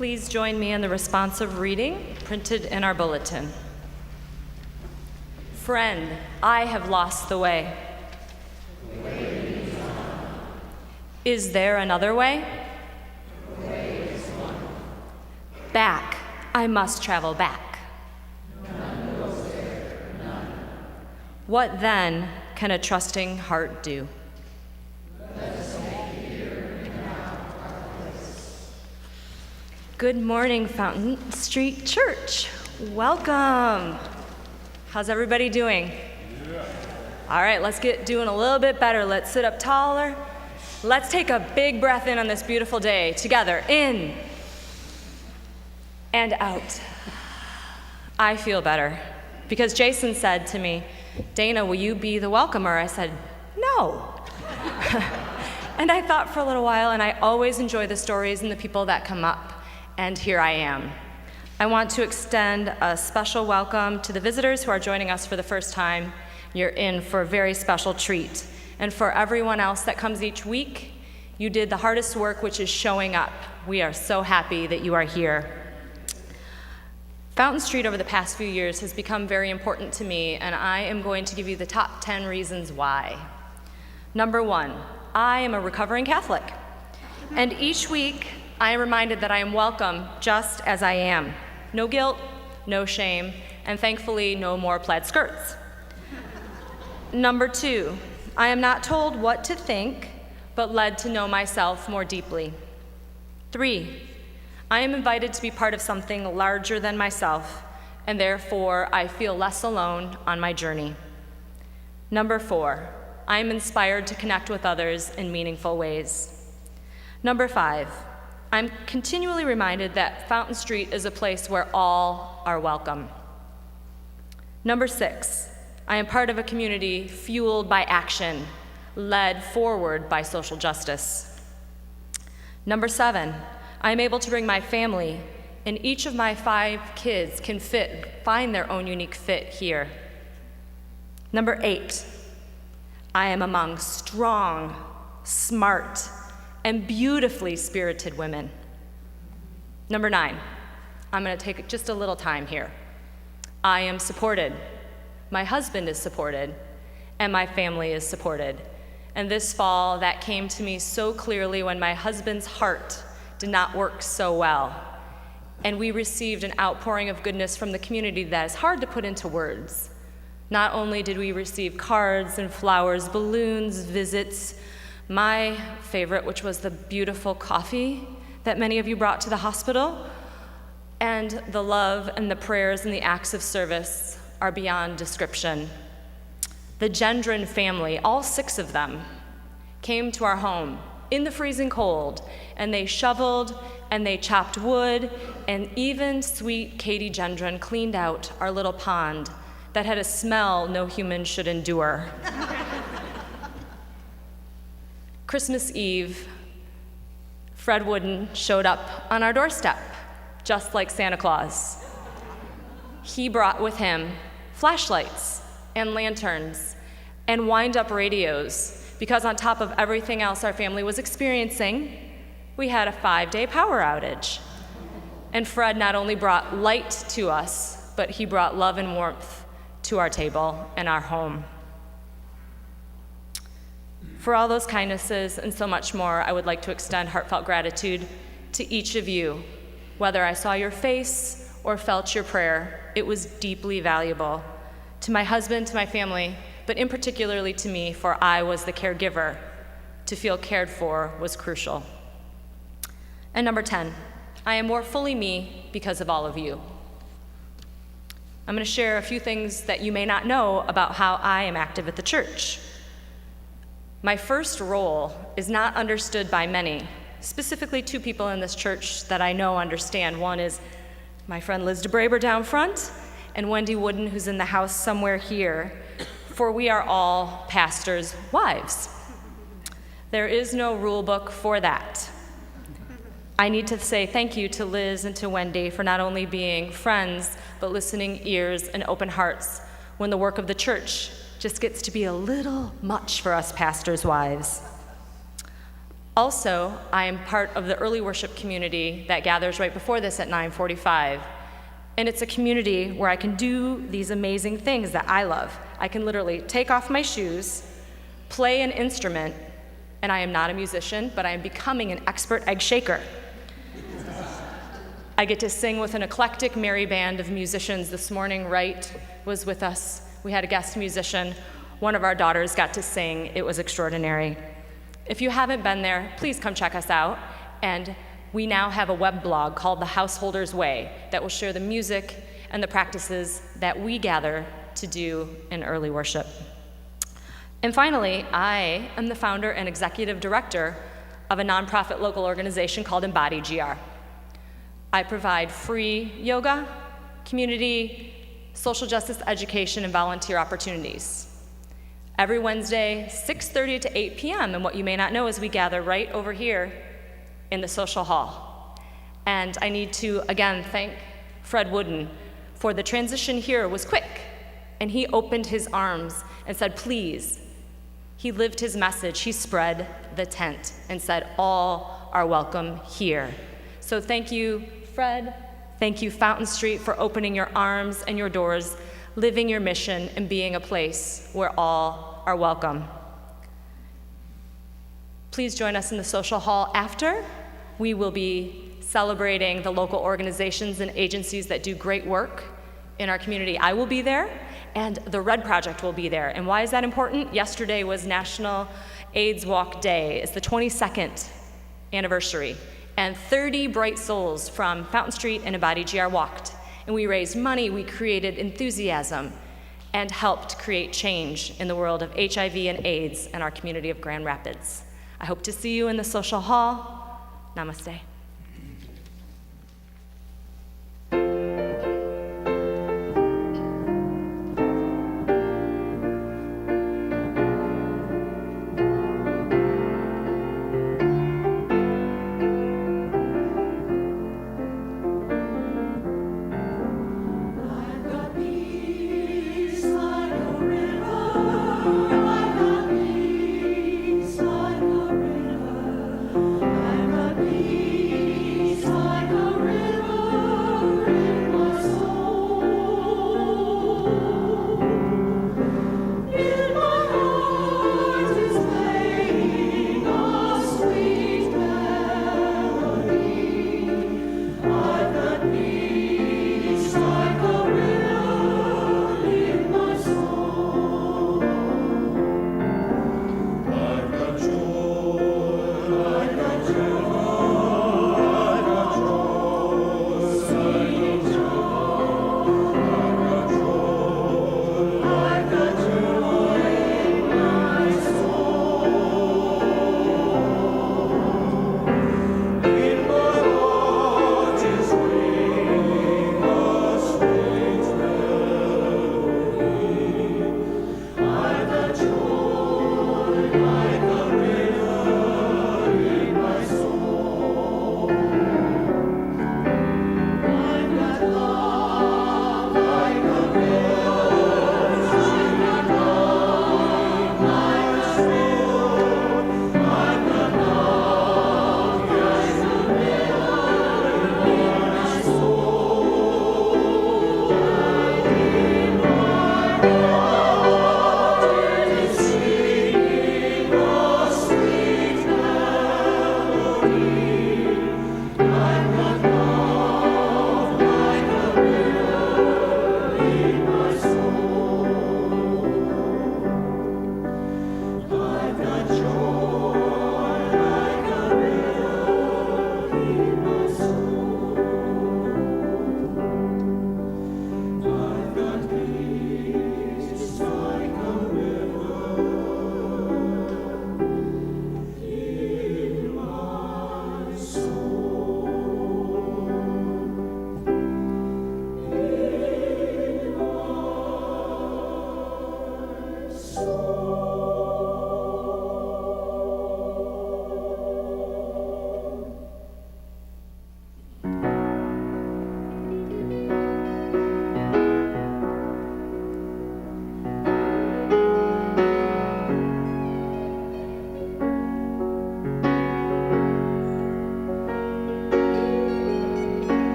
Please join me in the responsive reading printed in our bulletin. Friend, I have lost the way. Is there another way? The way is one. Back, I must travel back. None goes there, none. What then can a trusting heart do? Let us make here and now our place. Good morning, Fountain Street Church. Welcome. How's everybody doing? Yeah. All right, let's get doing a little bit better. Let's sit up taller. Let's take a big breath in on this beautiful day together. In and out. I feel better because Jason said to me, Dana, will you be the welcomer? I said, no. And I thought for a little while, and I always enjoy the stories and the people that come up, and here I am. I want to extend a special welcome to the visitors who are joining us for the first time. You're in for a very special treat. And for everyone else that comes each week, you did the hardest work, which is showing up. We are so happy that you are here. Fountain Street over the past few years has become very important to me, and I am going to give you the top 10 reasons why. Number 1, I am a recovering Catholic. And each week, I am reminded that I am welcome just as I am. No guilt, no shame, and thankfully, no more plaid skirts. Number 2, I am not told what to think, but led to know myself more deeply. 3, I am invited to be part of something larger than myself, and therefore I feel less alone on my journey. Number 4, I am inspired to connect with others in meaningful ways. Number 5, I'm continually reminded that Fountain Street is a place where all are welcome. Number 6, I am part of a community fueled by action, led forward by social justice. Number 7, I am able to bring my family, and each of my 5 kids can find their own unique fit here. Number 8, I am among strong, smart, and beautifully spirited women. Number 9, I'm going to take just a little time here. I am supported. My husband is supported, and my family is supported. And this fall, that came to me so clearly when my husband's heart did not work so well. And we received an outpouring of goodness from the community that is hard to put into words. Not only did we receive cards and flowers, balloons, visits, my favorite, which was the beautiful coffee that many of you brought to the hospital, and the love and the prayers and the acts of service are beyond description. The Gendron family, all 6 of them, came to our home in the freezing cold, and they shoveled and they chopped wood, and even sweet Katie Gendron cleaned out our little pond that had a smell no human should endure. Christmas Eve, Fred Wooden showed up on our doorstep, just like Santa Claus. He brought with him flashlights and lanterns and wind-up radios, because on top of everything else our family was experiencing, we had a 5-day power outage. And Fred not only brought light to us, but he brought love and warmth to our table and our home. For all those kindnesses and so much more, I would like to extend heartfelt gratitude to each of you. Whether I saw your face or felt your prayer, it was deeply valuable. To my husband, to my family, but in particularly to me, for I was the caregiver. To feel cared for was crucial. And number 10, I am more fully me because of all of you. I'm going to share a few things that you may not know about how I am active at the church. My first role is not understood by many, specifically 2 people in this church that I know understand. One is my friend Liz DeBraber down front, and Wendy Wooden, who's in the house somewhere here, for we are all pastors' wives. There is no rule book for that. I need to say thank you to Liz and to Wendy for not only being friends, but listening ears and open hearts when the work of the church just gets to be a little much for us pastors' wives. Also, I am part of the early worship community that gathers right before this at 9:45. And it's a community where I can do these amazing things that I love. I can literally take off my shoes, play an instrument, and I am not a musician, but I am becoming an expert egg shaker. I get to sing with an eclectic merry band of musicians. This morning, Wright was with us. We had a guest musician. One of our daughters got to sing. It was extraordinary. If you haven't been there, please come check us out. And we now have a web blog called The Householder's Way that will share the music and the practices that we gather to do in early worship. And finally, I am the founder and executive director of a nonprofit local organization called Embody GR. I provide free yoga, community, social justice education, and volunteer opportunities. Every Wednesday, 6:30 to 8 p.m., and what you may not know is we gather right over here in the social hall. And I need to, again, thank Fred Wooden for the transition here was quick, and he opened his arms and said, please. He lived his message. He spread the tent and said, all are welcome here. So thank you, Fred. Thank you, Fountain Street, for opening your arms and your doors, living your mission, and being a place where all are welcome. Please join us in the social hall after. We will be celebrating the local organizations and agencies that do great work in our community. I will be there, and the Red Project will be there. And why is that important? Yesterday was National AIDS Walk Day. It's the 22nd anniversary. And 30 bright souls from Fountain Street and Embody GR walked. And we raised money, we created enthusiasm, and helped create change in the world of HIV and AIDS in our community of Grand Rapids. I hope to see you in the social hall. Namaste. I've got peace like a river.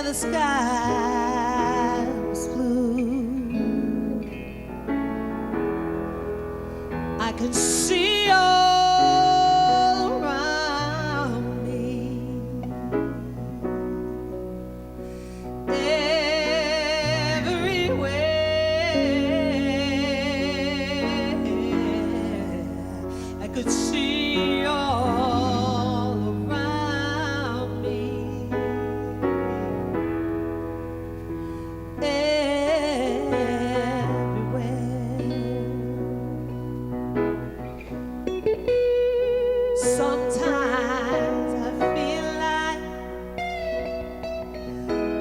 the sky was blue. I can see all around me, everywhere. I could see all around me, everywhere. Sometimes I feel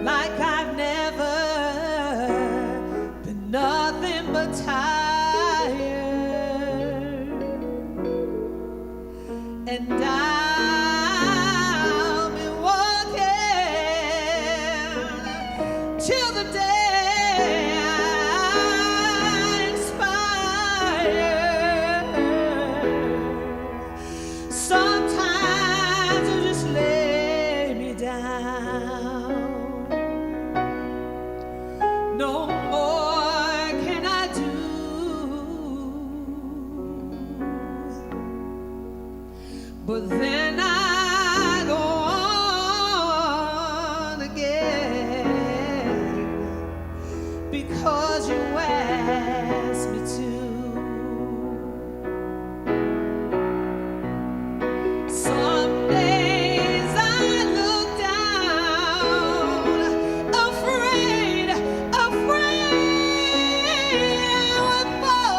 like I've never been nothing but tired, and I'll be walking till the day I expire. Sometimes you just lay me down. No more can I do, but then I go on again, because you asked me to. Some days I look down, afraid I would fall.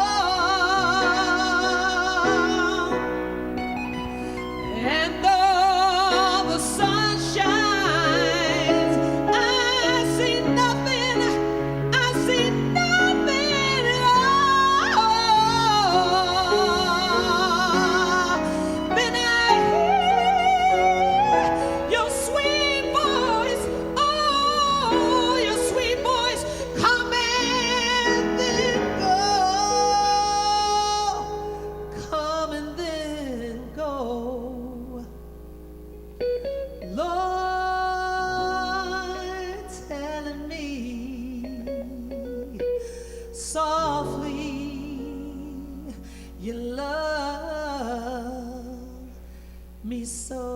And though the sun shines, I see nothing at all. Then I hear your sweet voice, oh, your sweet voice, come and then go, come and then go. Lord, telling me softly you love me so.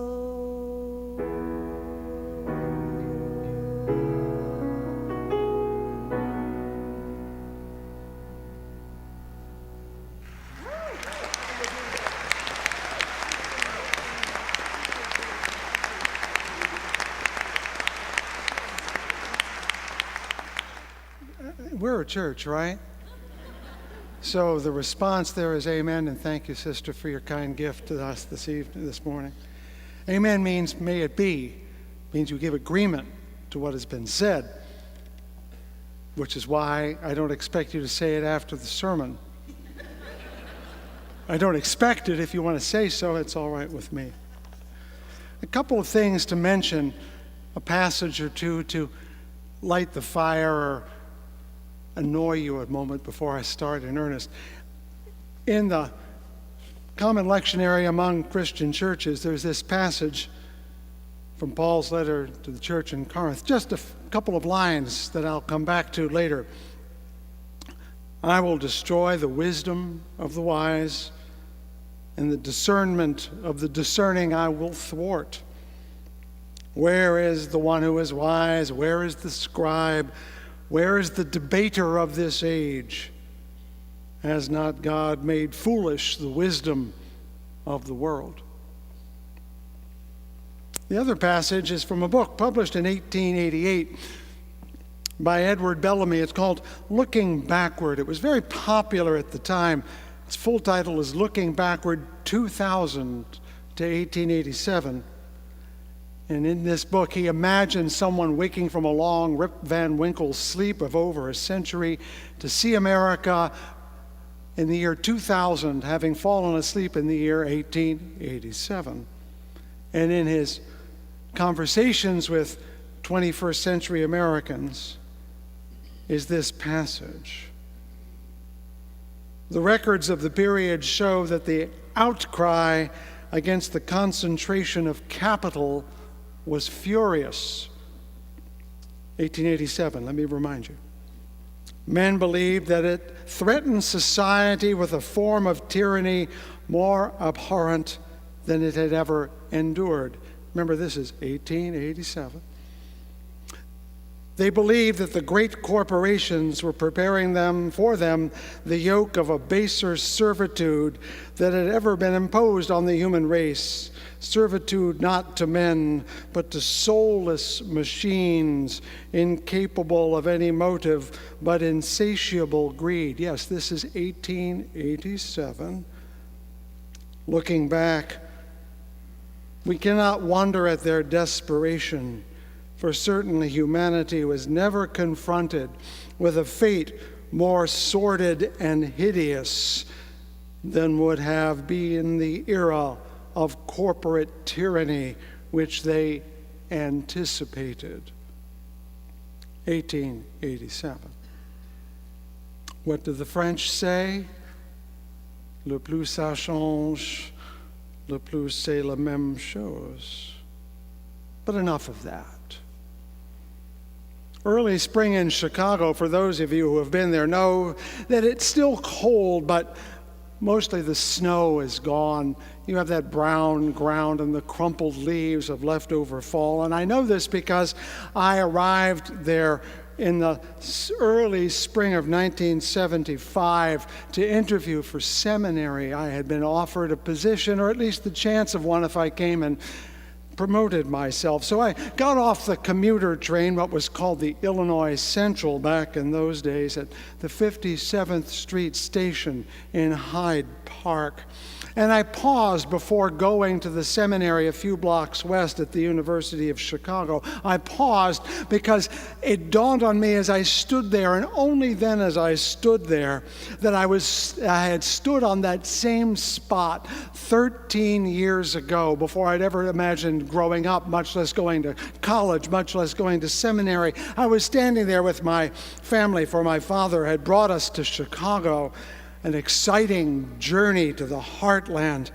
We're a church, right? So the response there is amen, and thank you, sister, for your kind gift to us this morning. Amen means may it be, means you give agreement to what has been said, which is why I don't expect you to say it after the sermon. I don't expect it. If you want to say so, it's all right with me. A couple of things to mention, a passage or two to light the fire or annoy you a moment before I start in earnest. In the common lectionary among Christian churches, there's this passage from Paul's letter to the church in Corinth, just a couple of lines that I'll come back to later. I will destroy the wisdom of the wise, and the discernment of the discerning I will thwart. Where is the one who is wise? Where is the scribe? Where is the debater of this age? Has not God made foolish the wisdom of the world? The other passage is from a book published in 1888 by Edward Bellamy. It's called Looking Backward. It was very popular at the time. Its full title is Looking Backward 2000 to 1887. And in this book, he imagines someone waking from a long Rip Van Winkle sleep of over a century to see America in the year 2000, having fallen asleep in the year 1887. And in his conversations with 21st century Americans is this passage. The records of the period show that the outcry against the concentration of capital was furious. 1887, let me remind you. Men believed that it threatened society with a form of tyranny more abhorrent than it had ever endured. Remember, this is 1887. They believed that the great corporations were preparing for them the yoke of a baser servitude that had ever been imposed on the human race. Servitude not to men, but to soulless machines, incapable of any motive but insatiable greed. Yes, this is 1887. Looking back, we cannot wonder at their desperation, for certainly humanity was never confronted with a fate more sordid and hideous than would have been the era of corporate tyranny which they anticipated. 1887. What did the French say? Le plus ça change, le plus c'est la même chose. But enough of that. Early spring in Chicago, for those of you who have been there, know that it's still cold, but mostly the snow is gone. You have that brown ground and the crumpled leaves of leftover fall. And I know this because I arrived there in the early spring of 1975 to interview for seminary. I had been offered a position, or at least the chance of one if I came and promoted myself. So I got off the commuter train, what was called the Illinois Central back in those days, at the 57th Street station in Hyde Park. And I paused before going to the seminary a few blocks west at the University of Chicago. I paused because it dawned on me as I stood there, and only then as I stood there, that I had stood on that same spot 13 years ago, before I'd ever imagined growing up, much less going to college, much less going to seminary. I was standing there with my family, for my father had brought us to Chicago, an exciting journey to the heartland,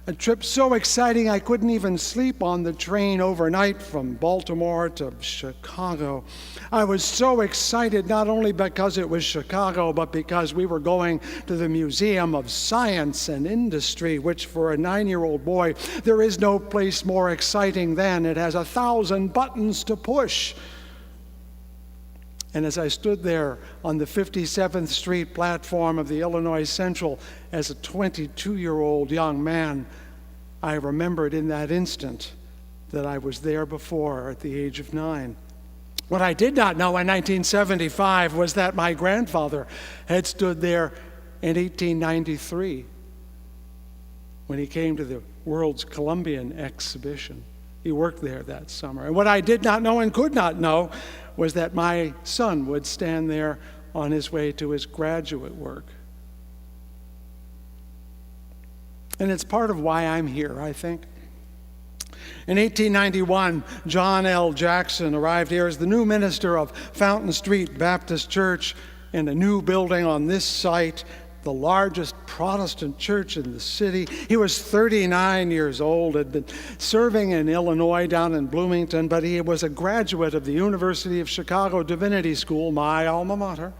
a trip so exciting I couldn't even sleep on the train overnight from Baltimore to Chicago. I was so excited not only because it was Chicago, but because we were going to the Museum of Science and Industry, which for a 9-year-old boy, there is no place more exciting than. It has 1,000 buttons to push. And as I stood there on the 57th Street platform of the Illinois Central as a 22-year-old young man, I remembered in that instant that I was there before at the age of 9. What I did not know in 1975 was that my grandfather had stood there in 1893 when he came to the World's Columbian Exhibition. He worked there that summer. And what I did not know and could not know was that my son would stand there on his way to his graduate work. And it's part of why I'm here, I think. In 1891, John L. Jackson arrived here as the new minister of Fountain Street Baptist Church in a new building on this site, the largest Protestant church in the city. He was 39 years old, had been serving in Illinois down in Bloomington, but he was a graduate of the University of Chicago Divinity School, my alma mater.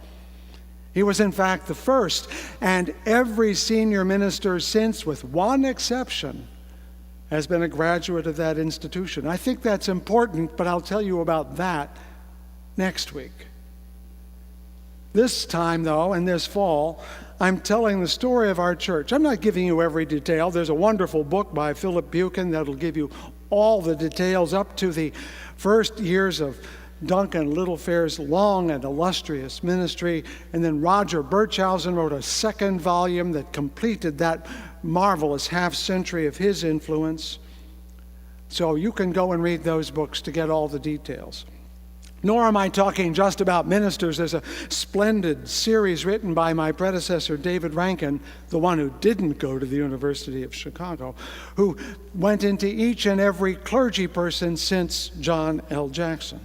He was, in fact, the first, and every senior minister since, with one exception, has been a graduate of that institution. I think that's important, but I'll tell you about that next week. This time, though, and this fall, I'm telling the story of our church. I'm not giving you every detail. There's a wonderful book by Philip Buchan that'll give you all the details up to the first years of Duncan Littlefair's long and illustrious ministry. And then Roger Birchhausen wrote a second volume that completed that marvelous half-century of his influence. So you can go and read those books to get all the details. Nor am I talking just about ministers. There's a splendid series written by my predecessor, David Rankin, the one who didn't go to the University of Chicago, who went into each and every clergy person since John L. Jackson.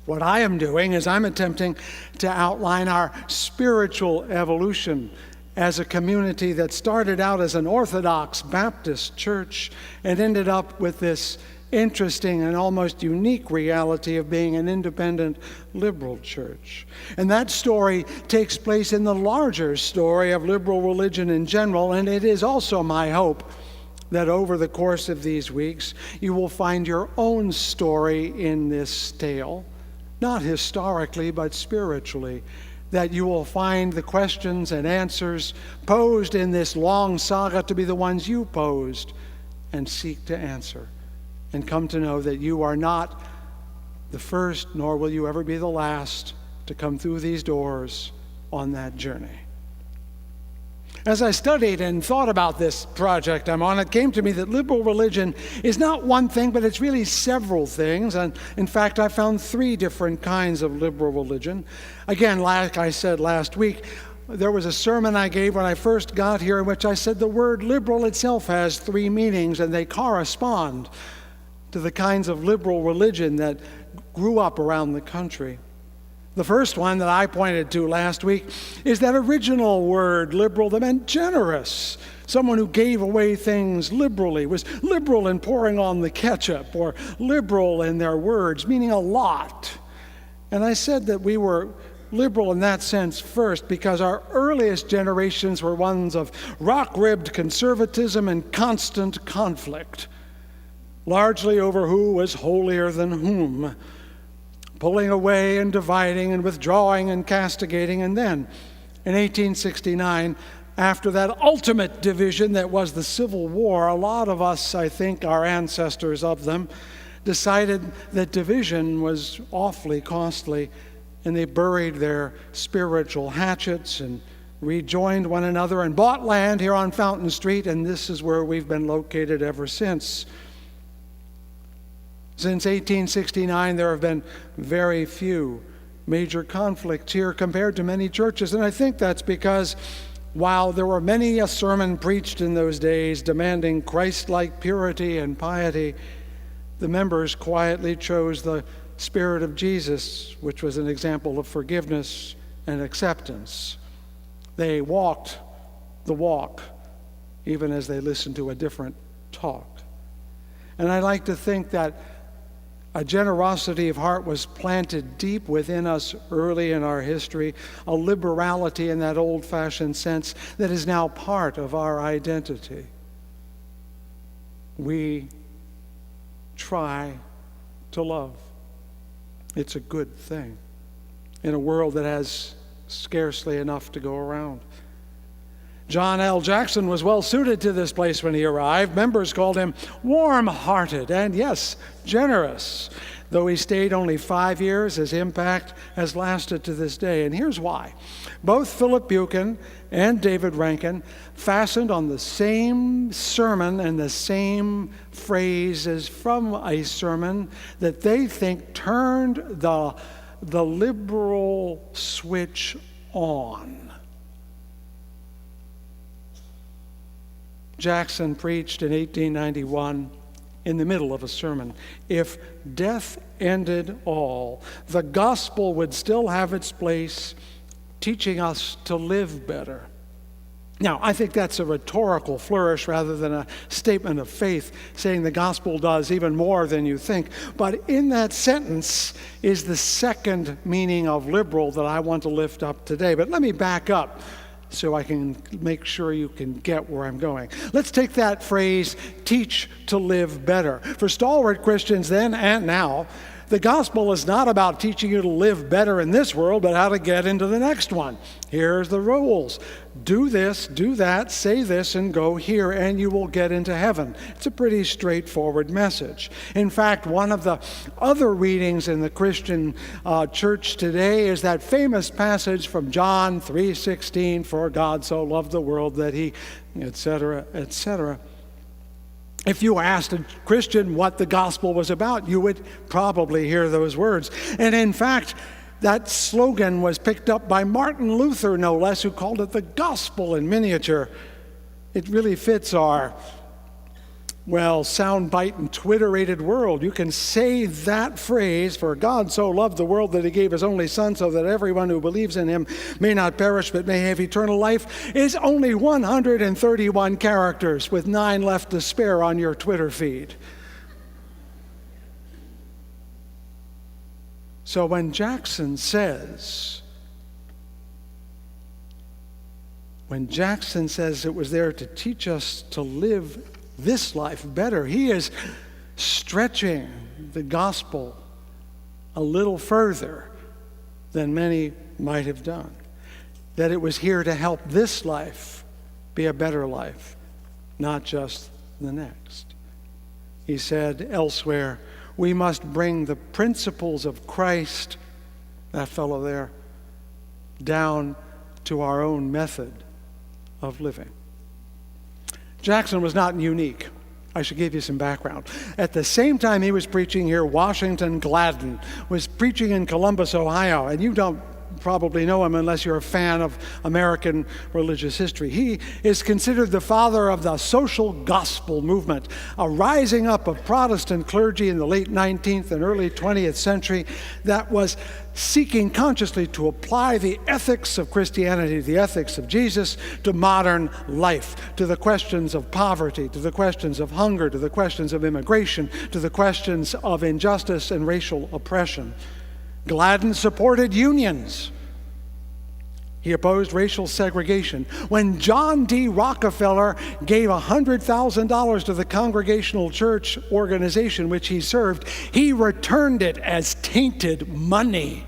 What I am doing is I'm attempting to outline our spiritual evolution as a community that started out as an Orthodox Baptist church and ended up with this interesting and almost unique reality of being an independent liberal church. And that story takes place in the larger story of liberal religion in general, and it is also my hope that over the course of these weeks you will find your own story in this tale, not historically but spiritually, that you will find the questions and answers posed in this long saga to be the ones you posed and seek to answer, and come to know that you are not the first, nor will you ever be the last to come through these doors on that journey. As I studied and thought about this project I'm on, it came to me that liberal religion is not one thing, but it's really several things. And in fact, I found 3 different kinds of liberal religion. Again, like I said last week, there was a sermon I gave when I first got here in which I said the word liberal itself has 3 meanings, and they correspond to the kinds of liberal religion that grew up around the country. The first one that I pointed to last week is that original word, liberal, that meant generous. Someone who gave away things liberally, was liberal in pouring on the ketchup, or liberal in their words, meaning a lot. And I said that we were liberal in that sense first because our earliest generations were ones of rock-ribbed conservatism and constant conflict, largely over who was holier than whom, pulling away and dividing and withdrawing and castigating. And then, in 1869, after that ultimate division that was the Civil War, a lot of us, I think our ancestors of them, decided that division was awfully costly, and they buried their spiritual hatchets and rejoined one another and bought land here on Fountain Street, and this is where we've been located ever since. Since 1869, there have been very few major conflicts here compared to many churches, and I think that's because while there were many a sermon preached in those days demanding Christ-like purity and piety, the members quietly chose the Spirit of Jesus, which was an example of forgiveness and acceptance. They walked the walk, even as they listened to a different talk. And I like to think that a generosity of heart was planted deep within us early in our history, a liberality in that old-fashioned sense that is now part of our identity. We try to love. It's a good thing in a world that has scarcely enough to go around. John L. Jackson was well suited to this place when he arrived. Members called him warm-hearted and, yes, generous. Though he stayed only 5 years, his impact has lasted to this day. And here's why. Both Philip Buchan and David Rankin fastened on the same sermon and the same phrases from a sermon that they think turned the liberal switch on. Jackson preached in 1891 in the middle of a sermon, if death ended all, the gospel would still have its place, teaching us to live better. Now, I think that's a rhetorical flourish rather than a statement of faith, saying the gospel does even more than you think. But in that sentence is the second meaning of liberal that I want to lift up today. But let me back up so I can make sure you can get where I'm going. Let's take that phrase, teach to live better. For stalwart Christians then and now, the gospel is not about teaching you to live better in this world, but how to get into the next one. Here's the rules. Do this, do that, say this, and go here, and you will get into heaven. It's a pretty straightforward message. In fact, one of the other readings in the Christian church today is that famous passage from John 3:16, for God so loved the world that he, etc., etc. If you asked a Christian what the gospel was about, you would probably hear those words. And in fact, that slogan was picked up by Martin Luther, no less, who called it the gospel in miniature. It really fits our, soundbite and Twitterated world. You can say that phrase, for God so loved the world that he gave his only son so that everyone who believes in him may not perish but may have eternal life, is only 131 characters with 9 left to spare on your Twitter feed. So when Jackson says it was there to teach us to live this life better, he is stretching the gospel a little further than many might have done. That it was here to help this life be a better life, not just the next. He said elsewhere, we must bring the principles of Christ, that fellow there, down to our own method of living. Jackson was not unique. I should give you some background. At the same time he was preaching here, Washington Gladden was preaching in Columbus, Ohio, and you don't probably know him unless you're a fan of American religious history. He is considered the father of the social gospel movement, a rising up of Protestant clergy in the late 19th and early 20th century that was seeking consciously to apply the ethics of Christianity, the ethics of Jesus, to modern life, to the questions of poverty, to the questions of hunger, to the questions of immigration, to the questions of injustice and racial oppression. Gladden supported unions. He opposed racial segregation. When John D. Rockefeller gave $100,000 to the Congregational Church organization which he served, he returned it as tainted money.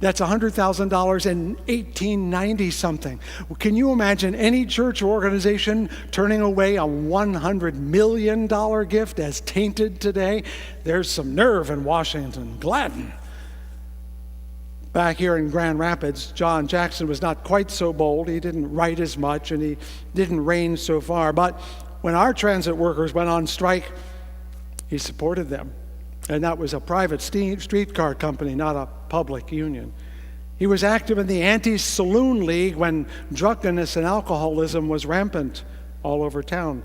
That's $100,000 in 1890-something. Can you imagine any church or organization turning away a $100 million gift as tainted today? There's some nerve in Washington Gladden. Back here in Grand Rapids, John Jackson was not quite so bold. He didn't write as much, and he didn't range so far. But when our transit workers went on strike, he supported them. And that was a private streetcar company, not a public union. He was active in the Anti-Saloon League when drunkenness and alcoholism was rampant all over town.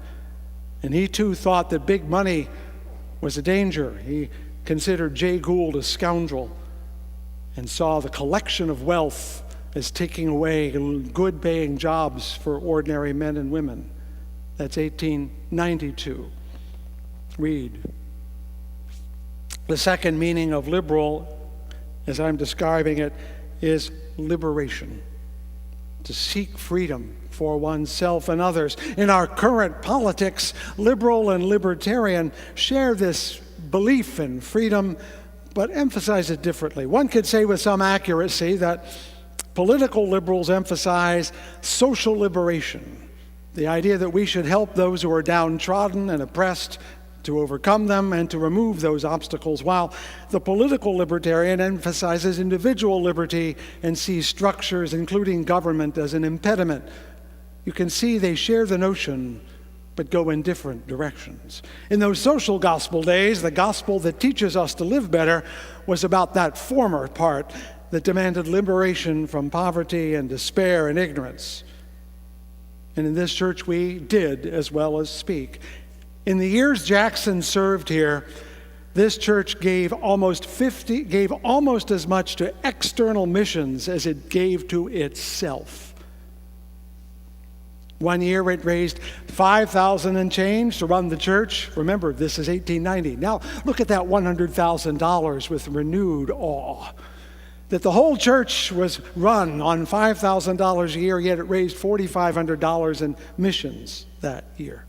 And he too thought that big money was a danger. He considered Jay Gould a scoundrel and saw the collection of wealth as taking away good-paying jobs for ordinary men and women. That's 1892. Read. The second meaning of liberal, as I'm describing it, is liberation. To seek freedom for oneself and others. In our current politics, liberal and libertarian share this belief in freedom, but emphasize it differently. One could say with some accuracy that political liberals emphasize social liberation, the idea that we should help those who are downtrodden and oppressed to overcome them and to remove those obstacles, while the political libertarian emphasizes individual liberty and sees structures, including government, as an impediment. You can see they share the notion, but go in different directions. In those social gospel days, the gospel that teaches us to live better was about that former part that demanded liberation from poverty and despair and ignorance. And in this church, we did as well as speak. In the years Jackson served here, this church gave almost as much to external missions as it gave to itself. One year it raised $5,000 and change to run the church. Remember, this is 1890. Now look at that $100,000 with renewed awe. That the whole church was run on $5,000 a year, yet it raised $4,500 in missions that year.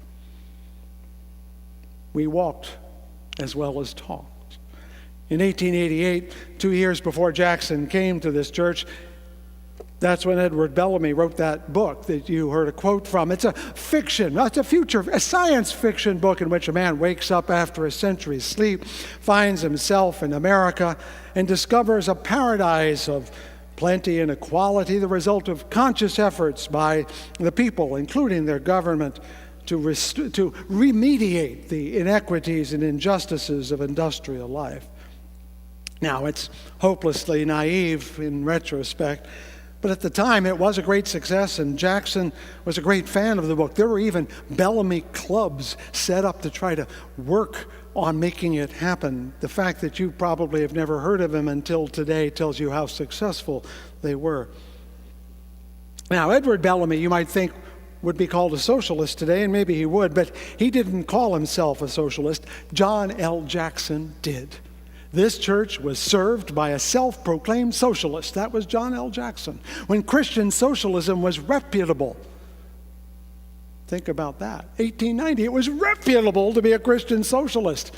We walked as well as talked. In 1888, 2 years before Jackson came to this church, that's when Edward Bellamy wrote that book that you heard a quote from. It's a fiction, it's a science fiction book in which a man wakes up after a century's sleep, finds himself in America, and discovers a paradise of plenty and equality, the result of conscious efforts by the people, including their government, to remediate the inequities and injustices of industrial life. Now, it's hopelessly naive in retrospect, but at the time it was a great success, and Jackson was a great fan of the book. There were even Bellamy clubs set up to try to work on making it happen. The fact that you probably have never heard of them until today tells you how successful they were. Now, Edward Bellamy, you might think, would be called a socialist today, and maybe he would, but he didn't call himself a socialist. John L. Jackson did. This church was served by a self-proclaimed socialist. That was John L. Jackson. When Christian socialism was reputable. Think about that. 1890, it was reputable to be a Christian socialist.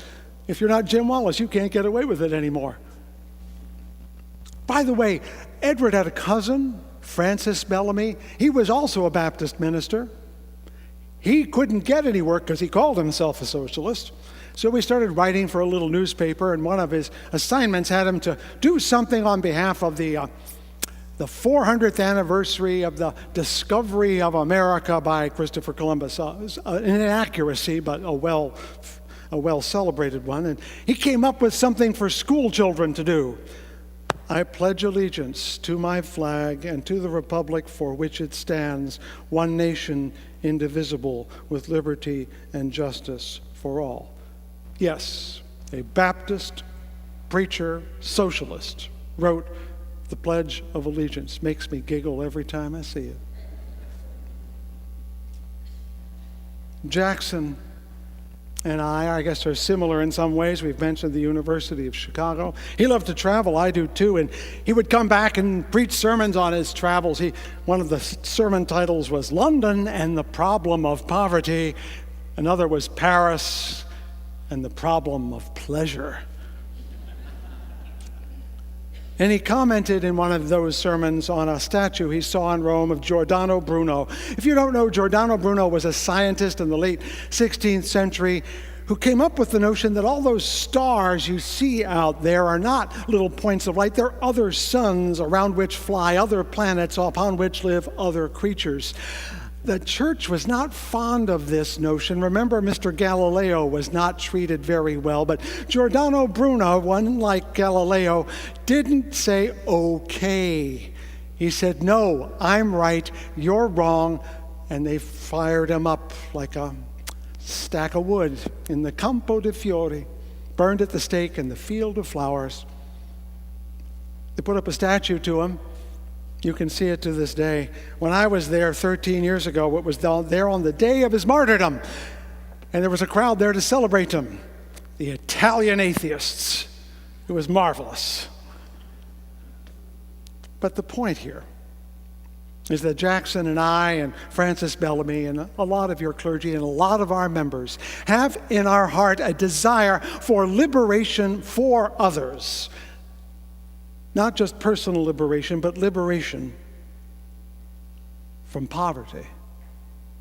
If you're not Jim Wallace, you can't get away with it anymore. By the way, Edward had a cousin, Francis Bellamy. He was also a Baptist minister. He couldn't get any work because he called himself a socialist. So he started writing for a little newspaper, and one of his assignments had him to do something on behalf of the 400th anniversary of the discovery of America by Christopher Columbus. An inaccuracy, but a well-celebrated one. And he came up with something for school children to do. I pledge allegiance to my flag and to the republic for which it stands, one nation, indivisible, with liberty and justice for all. Yes, a Baptist preacher, socialist, wrote the Pledge of Allegiance. Makes me giggle every time I see it. Jackson and I guess, are similar in some ways. We've mentioned the University of Chicago. He loved to travel. I do too. And he would come back and preach sermons on his travels. One of the sermon titles was London and the Problem of Poverty. Another was Paris and the Problem of Pleasure. And he commented in one of those sermons on a statue he saw in Rome of Giordano Bruno. If you don't know, Giordano Bruno was a scientist in the late 16th century who came up with the notion that all those stars you see out there are not little points of light. They're other suns around which fly other planets upon which live other creatures. The church was not fond of this notion. Remember, Mr. Galileo was not treated very well, but Giordano Bruno, one like Galileo, didn't say okay. He said, no, I'm right, you're wrong, and they fired him up like a stack of wood in the Campo de Fiori, burned at the stake in the field of flowers. They put up a statue to him. You can see it to this day. When I was there 13 years ago, it was there on the day of his martyrdom, and there was a crowd there to celebrate him. The Italian atheists. It was marvelous. But the point here is that Jackson and I and Francis Bellamy and a lot of your clergy and a lot of our members have in our heart a desire for liberation for others. Not just personal liberation, but liberation from poverty,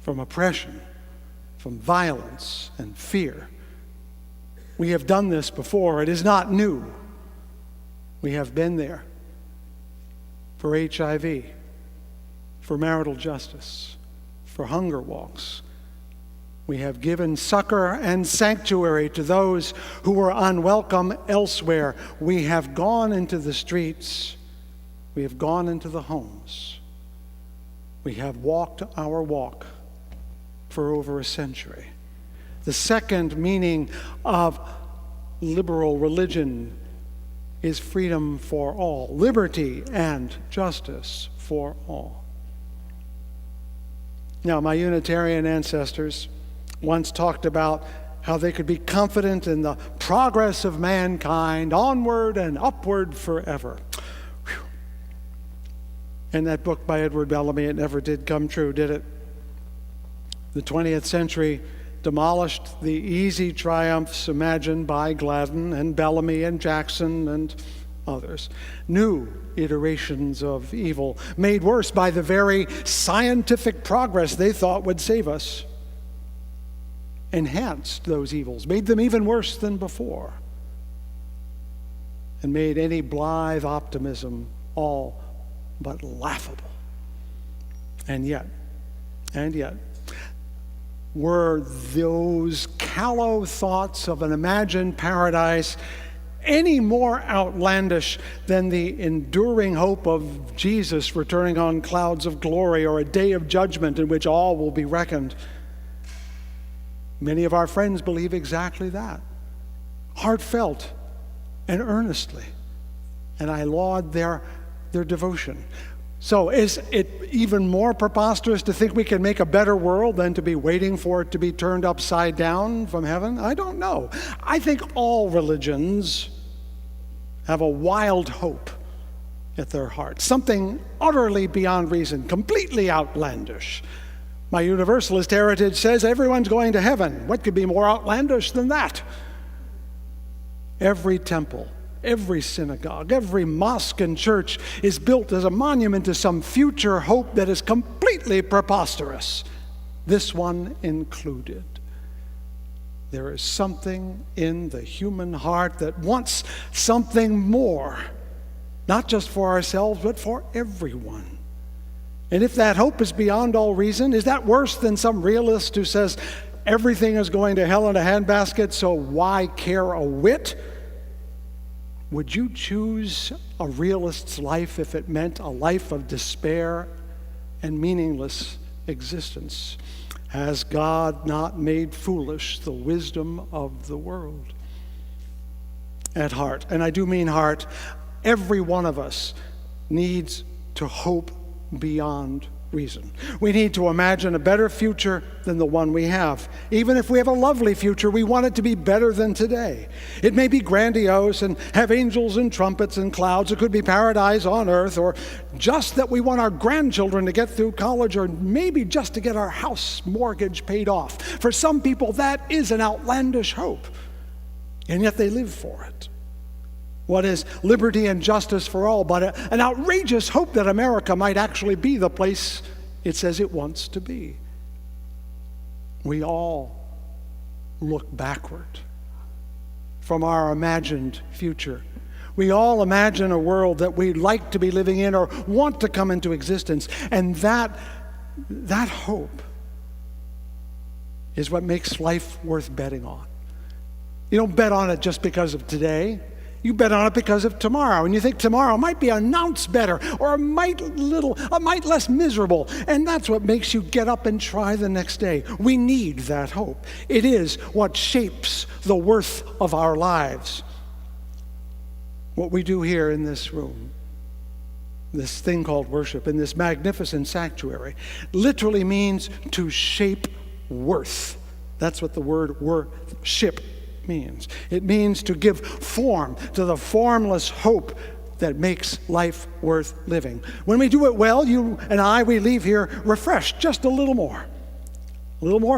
from oppression, from violence and fear. We have done this before. It is not new. We have been there for HIV, for marital justice, for hunger walks. We have given succor and sanctuary to those who were unwelcome elsewhere. We have gone into the streets. We have gone into the homes. We have walked our walk for over a century. The second meaning of liberal religion is freedom for all, liberty and justice for all. Now, my Unitarian ancestors once talked about how they could be confident in the progress of mankind, onward and upward forever. Whew. In that book by Edward Bellamy, it never did come true, did it? The 20th century demolished the easy triumphs imagined by Gladden and Bellamy and Jackson and others. New iterations of evil, made worse by the very scientific progress they thought would save us, enhanced those evils, made them even worse than before, and made any blithe optimism all but laughable. And yet, were those callow thoughts of an imagined paradise any more outlandish than the enduring hope of Jesus returning on clouds of glory, or a day of judgment in which all will be reckoned? Many of our friends believe exactly that, heartfelt and earnestly, and I laud their devotion. So is it even more preposterous to think we can make a better world than to be waiting for it to be turned upside down from heaven? I don't know. I think all religions have a wild hope at their heart, something utterly beyond reason, completely outlandish. My Universalist heritage says everyone's going to heaven. What could be more outlandish than that? Every temple, every synagogue, every mosque and church is built as a monument to some future hope that is completely preposterous, this one included. There is something in the human heart that wants something more, not just for ourselves, but for everyone. And if that hope is beyond all reason, is that worse than some realist who says everything is going to hell in a handbasket, so why care a whit? Would you choose a realist's life if it meant a life of despair and meaningless existence? Has God not made foolish the wisdom of the world? At heart, and I do mean heart, every one of us needs to hope beyond reason. We need to imagine a better future than the one we have. Even if we have a lovely future, we want it to be better than today. It may be grandiose and have angels and trumpets and clouds. It could be paradise on earth, or just that we want our grandchildren to get through college, or maybe just to get our house mortgage paid off. For some people, that is an outlandish hope, and yet they live for it. What is liberty and justice for all but an outrageous hope that America might actually be the place it says it wants to be? We all look backward from our imagined future. We all imagine a world that we'd like to be living in or want to come into existence. And that hope is what makes life worth betting on. You don't bet on it just because of today. You bet on it because of tomorrow, and you think tomorrow might be an ounce better or a mite less miserable, and that's what makes you get up and try the next day. We need that hope. It is what shapes the worth of our lives. What we do here in this room, this thing called worship, in this magnificent sanctuary, literally means to shape worth. That's what the word worship means. It means to give form to the formless hope that makes life worth living. When we do it well, you and I, we leave here refreshed just a little more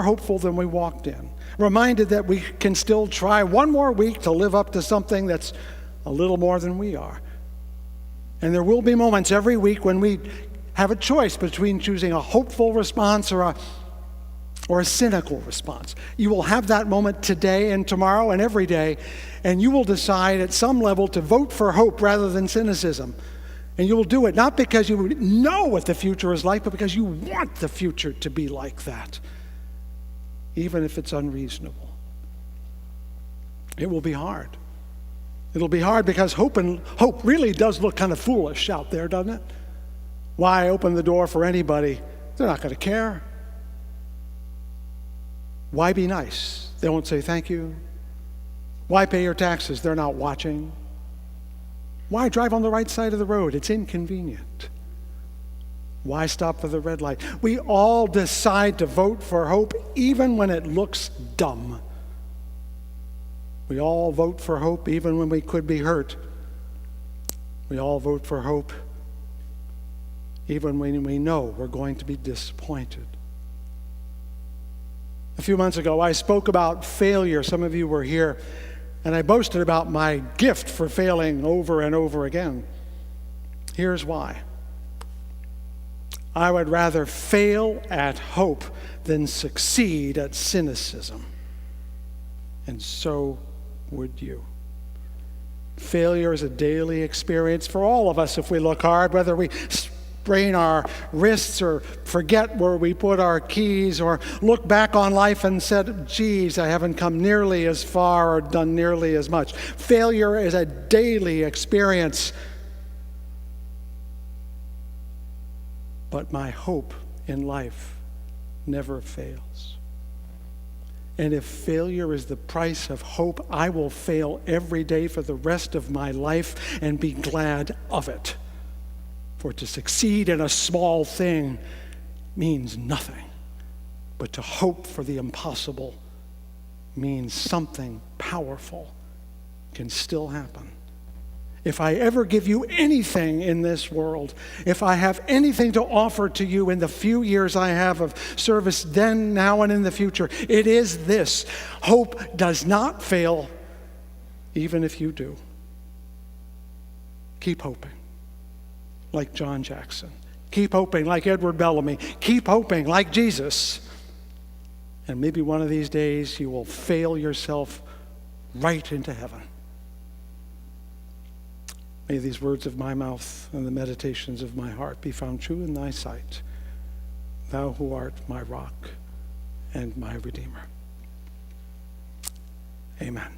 hopeful than we walked in, reminded that we can still try one more week to live up to something that's a little more than we are. And there will be moments every week when we have a choice between choosing a hopeful response or a cynical response. You will have that moment today and tomorrow and every day, and you will decide at some level to vote for hope rather than cynicism. And you will do it not because you know what the future is like, but because you want the future to be like that, even if it's unreasonable. It will be hard. It'll be hard because hope really does look kind of foolish out there, doesn't it? Why open the door for anybody? They're not going to care. Why be nice? They won't say thank you. Why pay your taxes? They're not watching. Why drive on the right side of the road? It's inconvenient. Why stop for the red light? We all decide to vote for hope even when it looks dumb. We all vote for hope even when we could be hurt. We all vote for hope even when we know we're going to be disappointed. A few months ago, I spoke about failure. Some of you were here, and I boasted about my gift for failing over and over again. Here's why. I would rather fail at hope than succeed at cynicism. And so would you. Failure is a daily experience for all of us if we look hard, whether we sprain our wrists or forget where we put our keys or look back on life and said, geez, I haven't come nearly as far or done nearly as much. Failure is a daily experience. But my hope in life never fails. And if failure is the price of hope, I will fail every day for the rest of my life and be glad of it. For to succeed in a small thing means nothing, but to hope for the impossible means something powerful can still happen. If I ever give you anything in this world, if I have anything to offer to you in the few years I have of service then, now, and in the future, it is this: hope does not fail, even if you do. Keep hoping, like John Jackson. Keep hoping, like Edward Bellamy. Keep hoping, like Jesus. And maybe one of these days you will fail yourself right into heaven. May these words of my mouth and the meditations of my heart be found true in thy sight, thou who art my rock and my Redeemer. Amen.